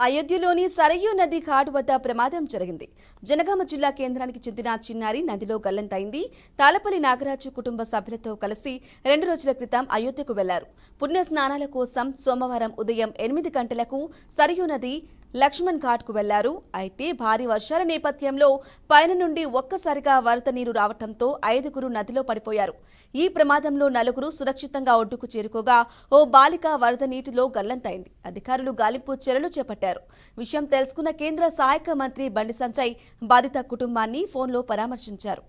అయోధ్యలోని సరయూ నది ఘాట్ వద్ద ప్రమాదం జరిగింది. జనగామ జిల్లా కేంద్రానికి చెందిన చిన్నారి నదిలో గల్లంతైంది. తాళపల్లి నాగరాజు కుటుంబ సభ్యులతో కలిసి 2 రోజుల క్రితం అయోధ్యకు వెళ్లారు. పుణ్య స్నానాల కోసం సోమవారం ఉదయం 8 గంటలకు సరయూ నది లక్ష్మణ్ ఘాట్ కు వెళ్లారు. అయితే భారీ వర్షాల నేపథ్యంలో పైన నుండి ఒక్కసారిగా వరద నీరు రావడంతో 5గురు నదిలో పడిపోయారు. ఈ ప్రమాదంలో 4గురు సురక్షితంగా ఒడ్డుకు చేరుకోగా ఓ బాలిక వరద నీటిలో గల్లంతైంది. అధికారులు గాలింపు చర్యలు చేపట్టారు. విషయం తెలుసుకున్న కేంద్ర సహాయక మంత్రి బండి సంజయ్ బాధిత కుటుంబాన్ని ఫోన్లో పరామర్శించారు.